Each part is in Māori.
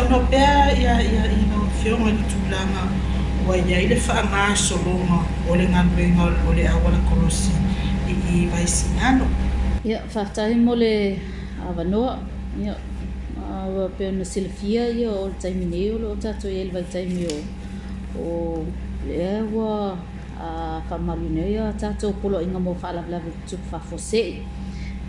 no pea ia ino fionga ni tulanga wa ia ile whaanga solonga o le ngaluenga o le awala kolosi i vaisinano. Ia, whaftahi mo le awanoa, ia, wa peo na silafia ia o le taimi nei o tato i elvai taimi o le wa whamalu nei a tato polo inga mo whaalawlawe tuku whafosei.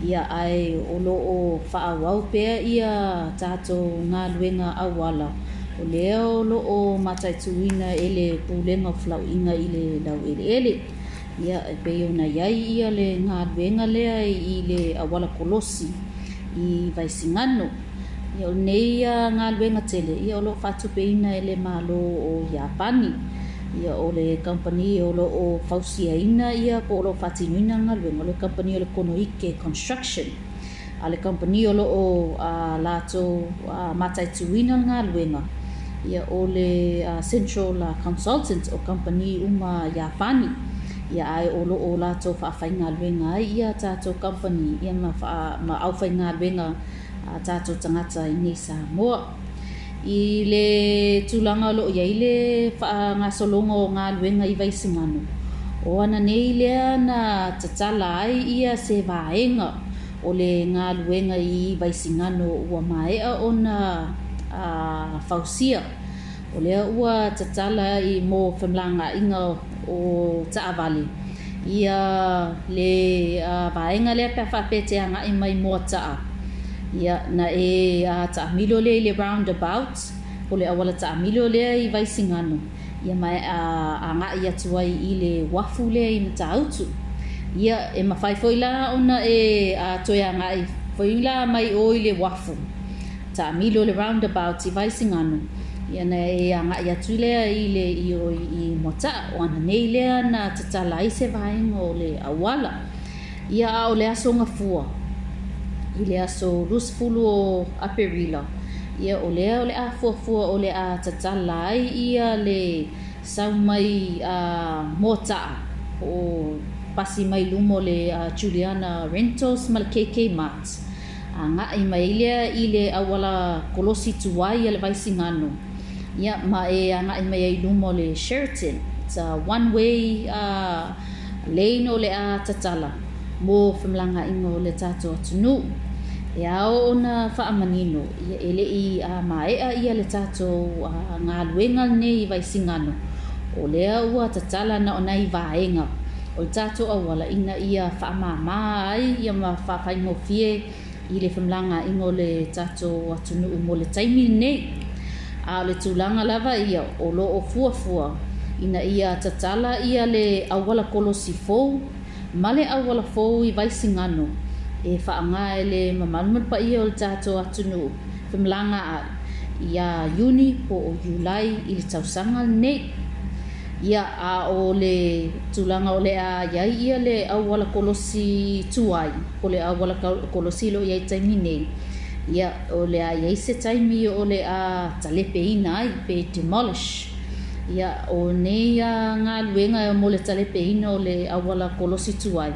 Ia ai o loo whaawau pea ia tato ngā luenga awala. O lea o loo mataituina ele pulenga o flau inga i le lau ele. Ia e peo na iai ia le ngā luenga lea i le awala kolosi i vaisingano. Ia o nei ngā luenga tele. Ia o loo whatupeina ele malo o Japani. Ia o le company o lo o fausia ina ia po lo fatinuina nga luenga le company o le Konoike Construction a le company o lo o lato mataituina nga luenga ia o le Central Consultant o company uma Japani ia ai o lo o lato whaafainga luenga ia tato company ia ma awhainga luenga tato tangata i ni Samoa. I le tulanga lo ia ile ngā solongo ngā luenga i vaisingano. O ana nei lea na tatala ai ia se vaenga o le ngā luenga i vaisingano ua maea o na fausia. O lea ua tatala i mo whamlanga inga o taavali. Ia le vaenga lea pia whapeteanga i mai mua taa. Ia na taamilo le roundabout o le awala taamilo le i vaisingano ia mai anga ia tuai i le wafu le i tautu ia e mafai foila ona toia ngai foila mai o i le wafu taamilo le roundabout i vaisingano ia na anga ia tuile i mota o ana nei le na tatala i se vainga o le awala ia o le asonga fua i le aso lusfulu o Aperila. Ia o lea o le a fuafua o le a tatala ai ia le saumai motaa o pasi mai lumo le Juliana Rentals ma le KK Mart. Nga i mai lea i le awala kolosi tuai a le vaisingano. Ia ma nga i mai lumo le Sheraton. It's a one-way lane o le a tatala. Mo whamlanga ingo le tato atunu. E ao ona whaamanino, ia ele i maea ia le tato ngā luenga nei i vaisingano. O lea ua tatala na ona i vaenga. O le tato awala ina ia whaamama ai, ia ma whawhaingo fie i le whamlanga ingo le tato atunu mo le taimi nei. A le tūlanga lava ia o lo o fuafua, ina ia tatala ia le awala kolosi fou, ma le awala fou i vaisingano. E whaanga e le mamalumal pa ia o le tato atunu whamlanga a ia Juni po o Julai i le tausanga nei. Ia a o le tūlanga o le a iai ia le awala kolosi tuai, o le awala kolosi lo iai taimi nei. Ia o le a iai se taimi o le a talepe ina ai pe demolish. Ia o nei ngā luenga mo le talepe ina o le awala kolosi tuai.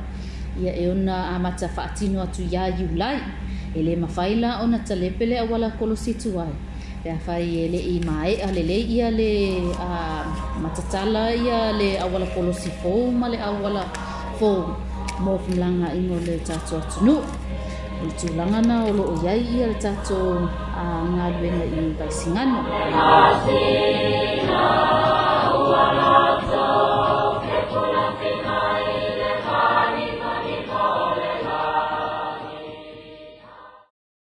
Ia e ona amata whaatino atu ia Julai. E le mawhaila ona talepe le awala kolosi tuai. Pea whai e le i mae a le ia le matatala ia le awala kolosi fou ma le awala fou. Mo whamlanga ingo le tato atunu. O le tūlanga na o loo iai ia le tato ngā luenga i vaisingano.